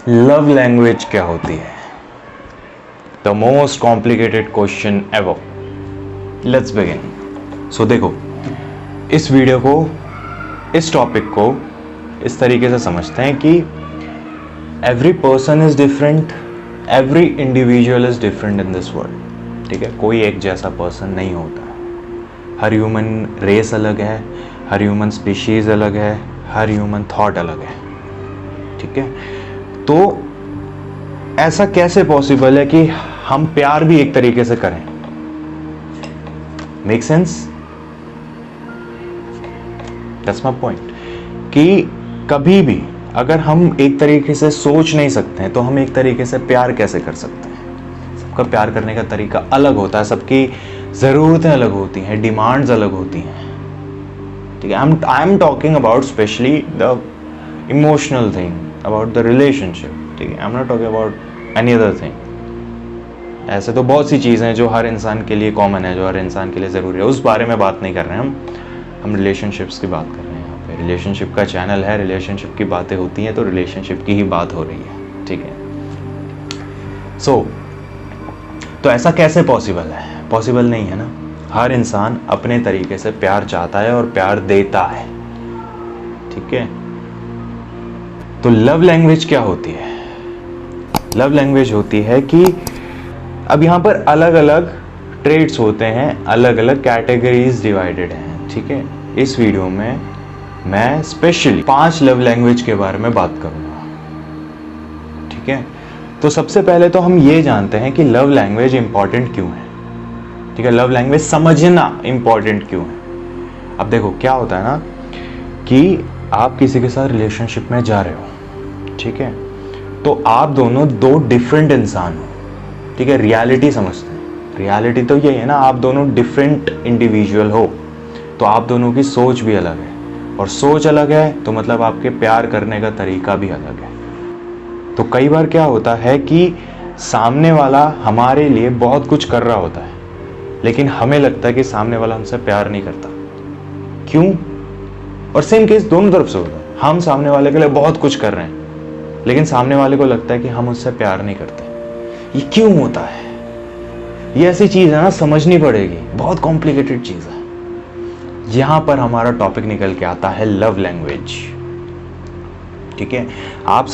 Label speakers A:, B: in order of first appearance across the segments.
A: Love language क्या होती है? The most complicated question ever. Let's begin. So देखो, इस वीडियो को, इस टॉपिक को इस तरीके से समझते हैं कि every person is different, every individual is different in this world. ठीक है, कोई एक जैसा पर्सन नहीं होता। हर ह्यूमन रेस अलग है, हर ह्यूमन स्पीशीज अलग है, हर ह्यूमन थॉट अलग है। ठीक है, तो ऐसा कैसे पॉसिबल है कि हम प्यार भी एक तरीके से करें? Make sense? That's my point कि कभी भी अगर हम एक तरीके से सोच नहीं सकते हैं तो हम एक तरीके से प्यार कैसे कर सकते हैं? सबका प्यार करने का तरीका अलग होता है, सबकी ज़रूरतें अलग होती हैं, डिमांड्स अलग होती हैं। ठीक है, I am talking about specially the emotional thing, about the relationship. ठीक है, I am not talking about any other thing. ऐसे तो बहुत सी चीज़ें हैं जो हर इंसान के लिए कॉमन है, जो हर इंसान के लिए ज़रूरी है, उस बारे में बात नहीं कर रहे हैं हम रिलेशनशिप्स की बात कर रहे हैं। यहाँ पे रिलेशनशिप का चैनल है, रिलेशनशिप की बातें होती हैं तो रिलेशनशिप की ही बात हो रही है। ठीक है, तो ऐसा कैसे पॉसिबल है? पॉसिबल नहीं है ना। हर इंसान अपने तरीके से प्यार चाहता है और प्यार देता है। ठीक है, तो लव लैंग्वेज क्या होती है? लव लैंग्वेज होती है कि अब यहाँ पर अलग अलग ट्रेड्स होते हैं, अलग अलग कैटेगरीज डिवाइडेड हैं। ठीक है, इस वीडियो में मैं स्पेशली 5 लव लैंग्वेज के बारे में बात करूंगा। ठीक है, तो सबसे पहले तो हम ये जानते हैं कि लव लैंग्वेज इंपॉर्टेंट क्यों है। ठीक है, लव लैंग्वेज समझना इंपॉर्टेंट क्यों है? अब देखो क्या होता है ना कि आप किसी के साथ रिलेशनशिप में जा रहे हो। ठीक है, तो आप दोनों दो डिफरेंट इंसान हो। ठीक है, रियलिटी समझते हैं। रियलिटी तो यही है ना, आप दोनों डिफरेंट इंडिविजुअल हो, तो आप दोनों की सोच भी अलग है, और सोच अलग है तो मतलब आपके प्यार करने का तरीका भी अलग है। तो कई बार क्या होता है कि सामने वाला हमारे लिए बहुत कुछ कर रहा होता है, लेकिन हमें लगता है कि सामने वाला हमसे प्यार नहीं करता। क्यों? और सेम केस दोनों तरफ से होता है। हम सामने वाले के लिए बहुत कुछ कर रहे हैं, लेकिन सामने वाले को लगता है कि हम उससे प्यार नहीं करते। ये क्यों होता है? ये ऐसी चीज है ना, समझनी पड़ेगी, बहुत कॉम्प्लिकेटेड चीज है। यहां पर हमारा टॉपिक निकल के आता है लव लैंग्वेज। ठीक है, आप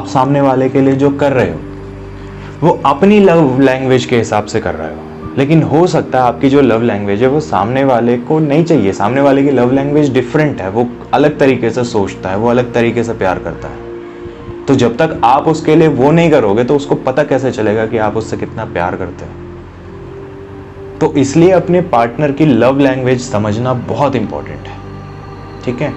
A: सामने वाले के लिए जो कर रहे हो वो अपनी लव लैंग्वेज के हिसाब से कर रहे हो, लेकिन हो सकता है आपकी जो लव लैंग्वेज है वो सामने वाले को नहीं चाहिए। सामने वाले की लव लैंग्वेज डिफरेंट है, वो अलग तरीके से सोचता है, वो अलग तरीके से प्यार करता है। तो जब तक आप उसके लिए वो नहीं करोगे तो उसको पता कैसे चलेगा कि आप उससे कितना प्यार करते हो? तो इसलिए अपने पार्टनर की लव लैंग्वेज समझना बहुत इंपॉर्टेंट है। ठीक है,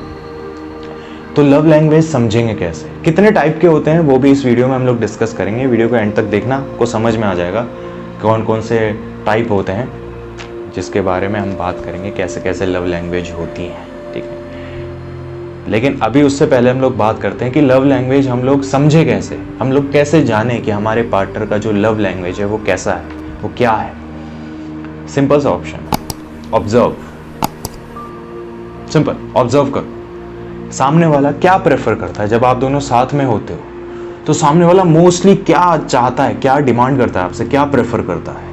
A: तो लव लैंग्वेज समझेंगे कैसे, कितने टाइप के होते हैं, वो भी इस वीडियो में हम लोग डिस्कस करेंगे। वीडियो को एंड तक देखना, आपको समझ में आ जाएगा कौन कौन से टाइप होते हैं, जिसके बारे में हम बात करेंगे, कैसे कैसे लव लैंग्वेज होती हैं। ठीक है, लेकिन अभी उससे पहले हम लोग बात करते हैं कि लव लैंग्वेज हम लोग समझे कैसे, हम लोग कैसे जाने कि हमारे पार्टनर का जो लव लैंग्वेज है वो कैसा है, वो क्या है। सिंपल सा ऑप्शन है, ऑब्जर्व। सिंपल, ऑब्जर्व करो सामने वाला क्या प्रेफर करता है। जब आप दोनों साथ में होते हो तो सामने वाला मोस्टली क्या चाहता है, क्या डिमांड करता है आपसे, क्या प्रेफर करता है।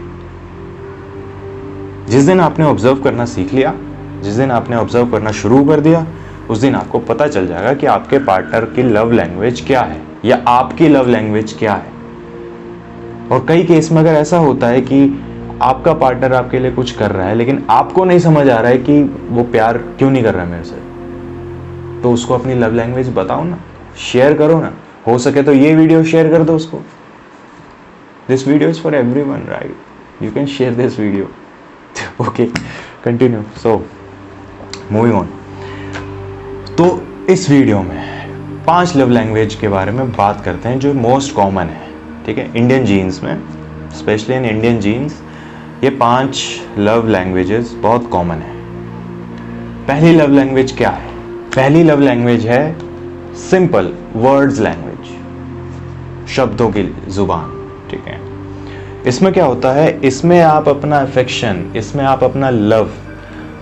A: जिस दिन आपने ऑब्जर्व करना सीख लिया, जिस दिन आपने ऑब्जर्व करना शुरू कर दिया, उस दिन आपको पता चल जाएगा कि आपके पार्टनर की लव लैंग्वेज क्या है या आपकी लव लैंग्वेज क्या है। और कई केस में अगर ऐसा होता है कि आपका पार्टनर आपके लिए कुछ कर रहा है लेकिन आपको नहीं समझ आ रहा है कि वो प्यार क्यों नहीं कर रहा है मेरे से, तो उसको अपनी लव लैंग्वेज बताओ ना, शेयर करो ना। हो सके तो ये वीडियो शेयर कर दो उसको। This video is for everyone, right? You can share this video. Okay, continue. So moving on. तो इस वीडियो में 5 लव लैंग्वेज के बारे में बात करते हैं जो मोस्ट कॉमन है। ठीक है, इंडियन जीन्स में, स्पेशली इन इंडियन जीन्स, ये 5 लव लैंग्वेजेस बहुत कॉमन है। पहली लव लैंग्वेज क्या है? पहली लव लैंग्वेज है सिंपल वर्ड्स लैंग्वेज, शब्दों की जुबान। ठीक है, इसमें क्या होता है, इसमें आप अपना अफेक्शन, इसमें आप अपना लव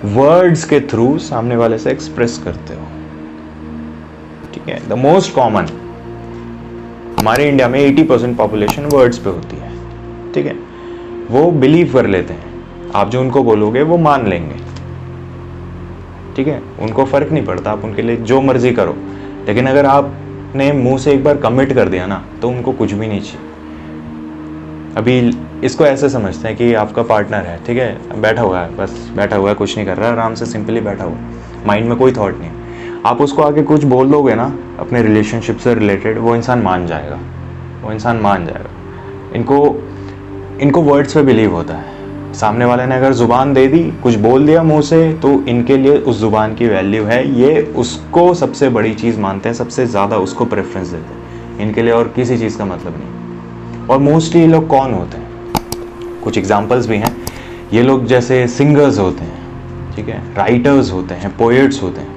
A: वर्ड्स के थ्रू सामने वाले से एक्सप्रेस करते हो। ठीक है, द मोस्ट कॉमन हमारे इंडिया में 80% पॉपुलेशन वर्ड्स पे होती है, ठीक है। वो बिलीव कर लेते हैं, आप जो उनको बोलोगे वो मान लेंगे, ठीक है। उनको फर्क नहीं पड़ता, आप उनके लिए जो मर्जी करो। लेकिन अगर आपने मुंह से एक बार कमिट कर दिया ना, तो उनको कुछ भी नहीं चाहिए। अभी इसको ऐसे समझते हैं कि आपका पार्टनर है, ठीक है, बैठा हुआ है, बस बैठा हुआ है, कुछ नहीं कर रहा है, आराम से सिंपली बैठा हुआ, माइंड में कोई थॉट नहीं है। आप उसको आगे कुछ बोल दोगे ना अपने रिलेशनशिप से रिलेटेड, वो इंसान मान जाएगा, वो इंसान मान जाएगा। इनको वर्ड्स पे बिलीव होता है। सामने वाले ने अगर ज़ुबान दे दी, कुछ बोल दिया मुंह से, तो इनके लिए उस ज़ुबान की वैल्यू है, ये उसको सबसे बड़ी चीज़ मानते हैं, सबसे ज़्यादा उसको प्रेफरेंस देते हैं। इनके लिए और किसी चीज़ का मतलब नहीं। और मोस्टली ये लोग कौन होते हैं, कुछ एग्जाम्पल्स भी हैं। ये लोग जैसे सिंगर्स होते हैं, ठीक है, राइटर्स होते हैं, पोएट्स होते हैं।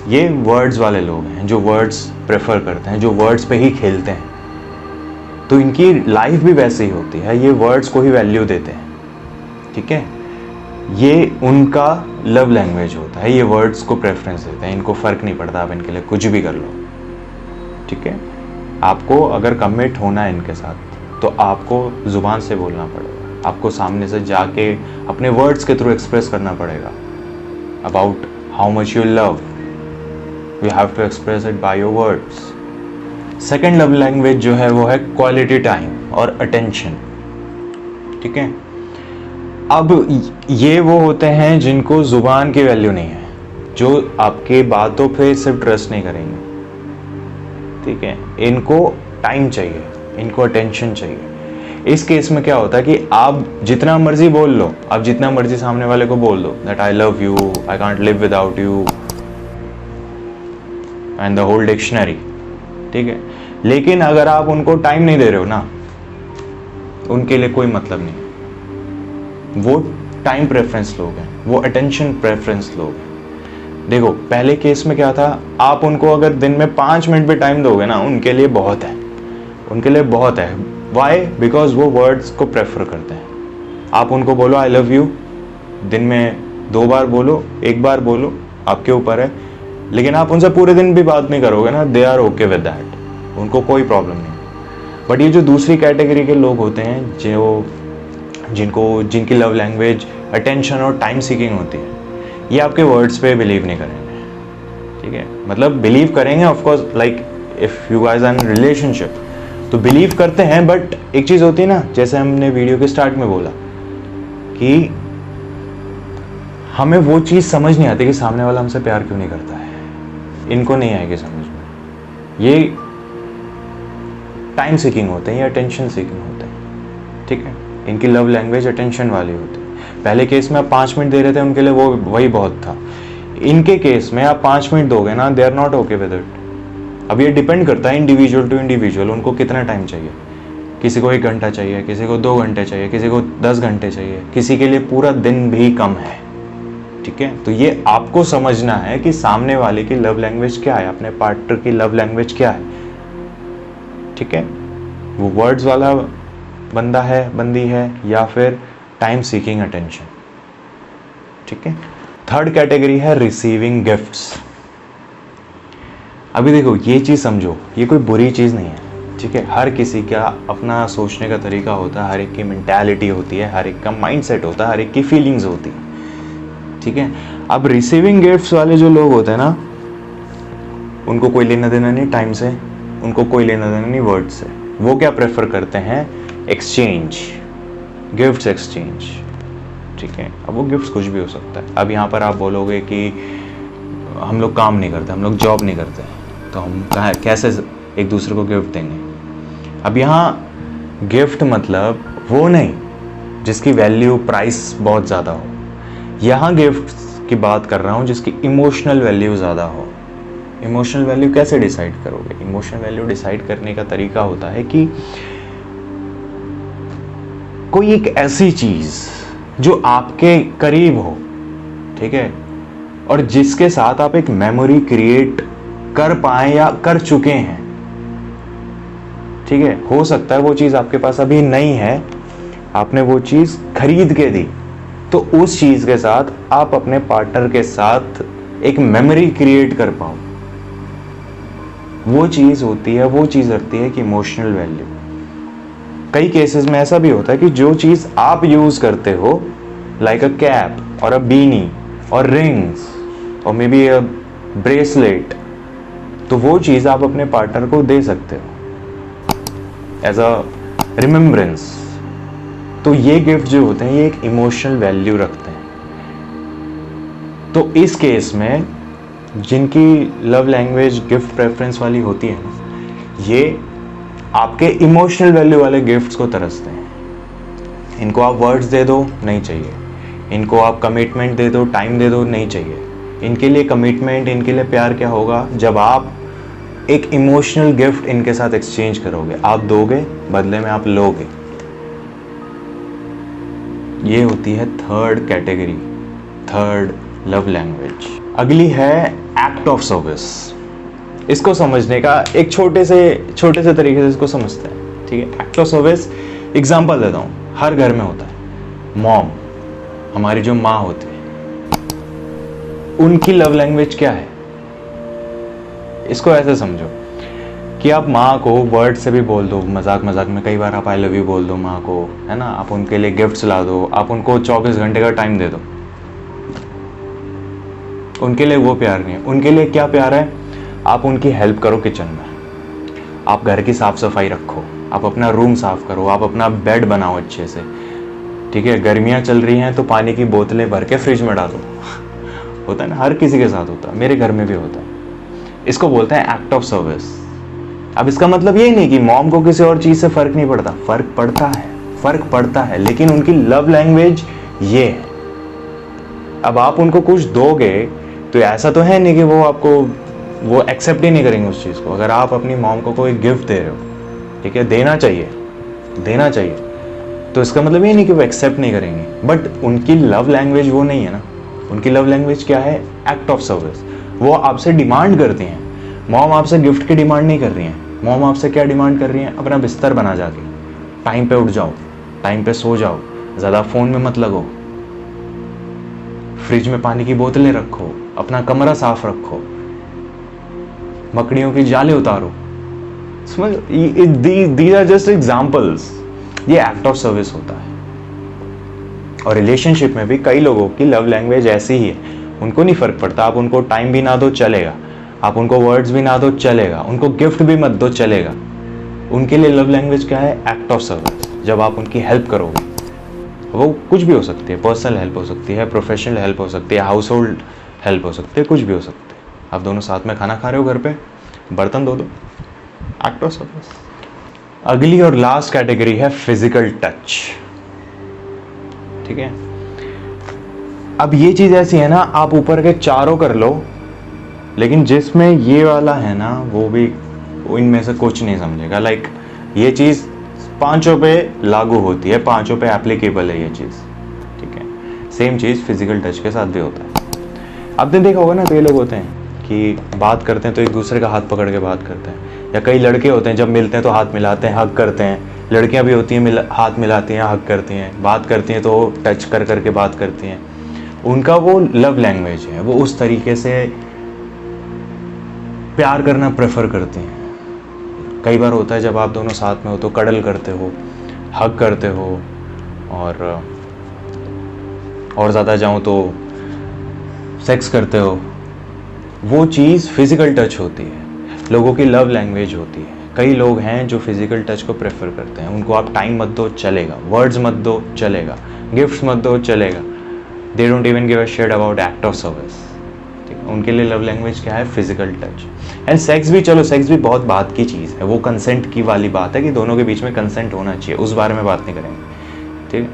A: ये वर्ड्स वाले लोग हैं जो वर्ड्स प्रेफर करते हैं, जो वर्ड्स पे ही खेलते हैं। तो इनकी लाइफ भी वैसे ही होती है, ये वर्ड्स को ही वैल्यू देते हैं, ठीक है। ये उनका लव लैंग्वेज होता है, ये वर्ड्स को प्रेफरेंस देते हैं। इनको फ़र्क नहीं पड़ता, आप इनके लिए कुछ भी कर लो, ठीक है। आपको अगर कमिट होना है इनके साथ, तो आपको ज़ुबान से बोलना पड़ेगा, आपको सामने से जाके अपने वर्ड्स के थ्रू एक्सप्रेस करना पड़ेगा about how much you love. You have to express it by your words. Second love language जो है वो है क्वालिटी टाइम और अटेंशन, ठीक है। अब ये वो होते हैं जिनको ज़ुबान की वैल्यू नहीं है, जो आपके बातों पे सिर्फ ट्रस्ट नहीं करेंगे, ठीक है। इनको टाइम चाहिए, इनको अटेंशन चाहिए। इस केस में क्या होता है कि आप जितना मर्जी बोल लो, आप जितना मर्जी सामने वाले को बोल दो that I love you, I can't live without you and the whole dictionary, ठीक है। लेकिन अगर आप उनको टाइम नहीं दे रहे हो ना, उनके लिए कोई मतलब नहीं। वो टाइम प्रेफरेंस लोग हैं, वो अटेंशन प्रेफरेंस लोग हैं। देखो पहले केस में क्या था, आप उनको अगर दिन में 5 मिनट भी टाइम दोगे ना, उनके लिए बहुत है, उनके लिए बहुत है। वाई? बिकॉज वो वर्ड्स को प्रेफर करते हैं। आप उनको बोलो आई लव यू, दिन में 2 बार बोलो, 1 बार बोलो, आपके ऊपर है। लेकिन आप उनसे पूरे दिन भी बात नहीं करोगे ना, they are okay with that, उनको कोई प्रॉब्लम नहीं। बट ये जो दूसरी कैटेगरी के लोग होते हैं, जिनकी लव लैंग्वेज अटेंशन और टाइम सीकिंग होती है, ये आपके वर्ड्स पे बिलीव नहीं करेंगे, ठीक है। मतलब बिलीव करेंगे of course, like if you guys are in relationship तो बिलीव करते हैं। बट एक चीज़ होती है ना, जैसे हमने वीडियो के स्टार्ट में बोला कि हमें वो चीज़ समझ नहीं आती कि सामने वाला हमसे प्यार क्यों नहीं करता है। इनको नहीं आएगी समझ में। ये टाइम सीकिंग होते हैं या अटेंशन सीकिंग होते हैं, ठीक है। इनकी लव लैंग्वेज अटेंशन वाली होती है। पहले केस में आप 5 मिनट दे रहे थे, उनके लिए वो वही बहुत था। इनके केस में आप 5 मिनट दोगे ना, they are not okay with it. अब ये डिपेंड करता है इंडिविजुअल टू इंडिविजुअल, उनको कितना टाइम चाहिए। किसी को 1 घंटा चाहिए, किसी को 2 घंटे चाहिए, किसी को 10 घंटे चाहिए, किसी के लिए पूरा दिन भी कम है, ठीक है। तो ये आपको समझना है कि सामने वाले की लव लैंग्वेज क्या है, अपने पार्टनर की लव लैंग्वेज क्या है, ठीक है। वो वर्ड्स वाला बंदा है, बंदी है, या फिर टाइम सीकिंग अटेंशन, ठीक है। थर्ड कैटेगरी है रिसीविंग गिफ्ट्स। अभी देखो ये चीज़ समझो, ये कोई बुरी चीज़ नहीं है, ठीक है। हर किसी का अपना सोचने का तरीका होता है, हर एक की मेंटालिटी होती है, हर एक का माइंडसेट होता है, हर एक की फीलिंग्स होती है, ठीक है। अब रिसीविंग गिफ्ट्स वाले जो लोग होते हैं ना, उनको कोई लेना देना नहीं टाइम से, उनको कोई लेना देना नहीं वर्ड से। वो क्या प्रेफर करते हैं? एक्सचेंज, गिफ्ट्स एक्सचेंज, ठीक है। अब वो गिफ्ट्स कुछ भी हो सकता है। अब यहाँ पर आप बोलोगे कि हम लोग काम नहीं करते, हम लोग जॉब नहीं करते, तो हम कैसे एक दूसरे को गिफ्ट देंगे? अब यहाँ गिफ्ट मतलब वो नहीं जिसकी वैल्यू प्राइस बहुत ज़्यादा हो। यहाँ गिफ्ट की बात कर रहा हूँ जिसकी इमोशनल वैल्यू ज़्यादा हो। इमोशनल वैल्यू कैसे डिसाइड करोगे? इमोशनल वैल्यू डिसाइड करने का तरीका होता है कि कोई एक ऐसी चीज़ जो आपके करीब हो, ठीक है, और जिसके साथ आप एक मेमोरी क्रिएट कर पाए या कर चुके हैं, ठीक है। हो सकता है वो चीज़ आपके पास अभी नहीं है, आपने वो चीज़ खरीद के दी, तो उस चीज़ के साथ आप अपने पार्टनर के साथ एक मेमोरी क्रिएट कर पाओ, वो चीज़ होती है, वो चीज़ रखती है कि इमोशनल वैल्यू। कई केसेस में ऐसा भी होता है कि जो चीज़ आप यूज़ करते हो, लाइक अ कैप और अ बीनी और रिंग्स और मे बी अ ब्रेसलेट, तो वो चीज़ आप अपने पार्टनर को दे सकते हो एज अ रिमेम्बरेंस। तो ये गिफ्ट जो होते हैं ये एक इमोशनल वैल्यू रखते हैं। तो इस केस में जिनकी लव लैंग्वेज गिफ्ट प्रेफरेंस वाली होती है ना, ये आपके इमोशनल वैल्यू वाले गिफ्ट्स को तरसते हैं। इनको आप वर्ड्स दे दो, नहीं चाहिए। इनको आप कमिटमेंट दे दो, टाइम दे दो, नहीं चाहिए। इनके लिए कमिटमेंट, इनके लिए प्यार क्या होगा जब आप एक इमोशनल गिफ्ट इनके साथ एक्सचेंज करोगे। आप दोगे, बदले में आप लोगे। ये होती है third category, third love language. अगली है एक्ट ऑफ सर्विस। इसको समझने का एक छोटे से तरीके से इसको समझते हैं, ठीक है। एक्ट ऑफ सर्विस एग्जांपल देता हूँ, हर घर में होता है। मॉम, हमारी जो माँ होती है, उनकी लव लैंग्वेज क्या है? इसको ऐसे समझो कि आप माँ को वर्ड से भी बोल दो, मजाक मजाक में कई बार आप आई लव यू बोल दो माँ को, है ना। आप उनके लिए गिफ्ट्स ला दो, आप उनको 24 घंटे का टाइम दे दो। उनके लिए वो प्यार नहीं है। उनके लिए क्या प्यार है? आप उनकी हेल्प करो किचन में, आप घर की साफ सफाई रखो, आप अपना रूम साफ करो, आप अपना बेड बनाओ अच्छे से, ठीक है। गर्मियाँ चल रही हैं तो पानी की बोतलें भर के फ्रिज में डालो। होता है ना, हर किसी के साथ होता है, मेरे घर में भी होता है। इसको बोलते हैं एक्ट ऑफ सर्विस। अब इसका मतलब ये नहीं कि मॉम को किसी और चीज़ से फ़र्क नहीं पड़ता, फ़र्क पड़ता है, लेकिन उनकी लव लैंग्वेज ये है। अब आप उनको कुछ दोगे तो ऐसा तो है नहीं कि वो आपको वो एक्सेप्ट ही नहीं करेंगे उस चीज़ को। अगर आप अपनी मॉम को कोई गिफ्ट दे रहे हो, ठीक है, देना चाहिए, तो इसका मतलब ये नहीं कि वो एक्सेप्ट नहीं करेंगे, बट उनकी लव लैंग्वेज वो नहीं है ना। उनकी लव लैंग्वेज क्या है? Act of service. वो आपसे डिमांड करती हैं। मॉम आपसे गिफ्ट की डिमांड नहीं कर रही हैं। मॉम आपसे क्या डिमांड कर रही हैं? अपना बिस्तर बना जाके, टाइम पे उठ जाओ, टाइम पे सो जाओ, ज़्यादा फ़ोन में मत लगो, फ्रिज में पानी की बोतलें रखो, अपना कमरा साफ रखो, मकड़ियों की जाले उतारो। समझ, दीज आर जस्ट एग्जाम्पल्स। ये एक्ट ऑफ सर्विस होता है। और रिलेशनशिप में भी कई लोगों की लव लैंग्वेज ऐसी ही है। उनको नहीं फर्क पड़ता, आप उनको टाइम भी ना दो चलेगा, आप उनको वर्ड्स भी ना दो चलेगा, उनको गिफ्ट भी मत दो चलेगा। उनके लिए लव लैंग्वेज क्या है? Act of service. जब आप उनकी हेल्प करोगे, वो कुछ भी हो सकती है, पर्सनल हेल्प हो सकती है, प्रोफेशनल हेल्प हो सकती है, हाउस होल्ड हेल्प हो सकती है, कुछ भी हो सकती है। आप दोनों साथ में खाना खा रहे हो घर पे, बर्तन धो दो, एक्ट ऑफ सर्विस। अगली और लास्ट कैटेगरी है फिजिकल टच, ठीक है। अब ये चीज ऐसी है ना, आप ऊपर के चारों कर लो, लेकिन जिसमें ये वाला है ना, वो इनमें से कुछ नहीं समझेगा। लाइक ये चीज पांचों पे लागू होती है, पांचों पे एप्लीकेबल है ये चीज, ठीक है। सेम चीज फिजिकल टच के साथ भी होता है। आपने देखा होगा ना, कई लोग होते हैं कि बात करते हैं तो एक दूसरे का हाथ पकड़ के बात करते हैं, या कई लड़के होते हैं जब मिलते हैं तो हाथ मिलाते हैं, हग करते हैं। लड़कियां भी होती हैं, हाथ मिलाती हैं, हग करती हैं, बात करती हैं तो टच कर करके बात करती हैं। उनका वो लव लैंग्वेज है, वो उस तरीके से प्यार करना प्रेफर करती हैं। कई बार होता है जब आप दोनों साथ में हो तो कडल करते हो, हग करते हो, और ज़्यादा जाऊँ तो सेक्स करते हो। वो चीज़ फिजिकल टच होती है, लोगों की लव लैंग्वेज होती है। कई लोग हैं जो फिजिकल टच को प्रेफर करते हैं। उनको आप टाइम मत दो चलेगा, वर्ड्स मत दो चलेगा, गिफ्ट्स मत दो चलेगा। They don't even give a shit about act of service, ठीक है। उनके लिए लव लैंग्वेज क्या है? Physical touch. एंड सेक्स भी, चलो सेक्स भी बहुत बात की चीज़ है, वो कंसेंट की वाली बात है कि दोनों के बीच में कंसेंट होना चाहिए, उस बारे में बात नहीं करेंगे, ठीक है।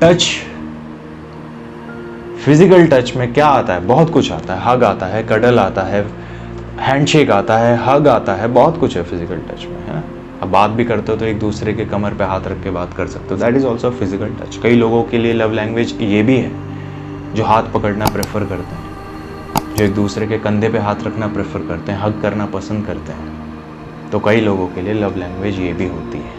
A: टच, फिजिकल टच में क्या आता है? बहुत कुछ आता है। हग आता है, कडल आता है, हैंडशेक आता है, हग आता है, बहुत कुछ है फिजिकल टच में, है ना। अब बात भी करते हो तो एक दूसरे के कमर पे हाथ रख के बात कर सकते हो, that is also physical touch. कई लोगों के लिए लव लैंग्वेज ये भी है जो हाथ पकड़ना प्रेफर करते हैं, जो एक दूसरे के कंधे पे हाथ रखना प्रेफर करते हैं, हग करना पसंद करते हैं। तो कई लोगों के लिए लव लैंग्वेज ये भी होती है।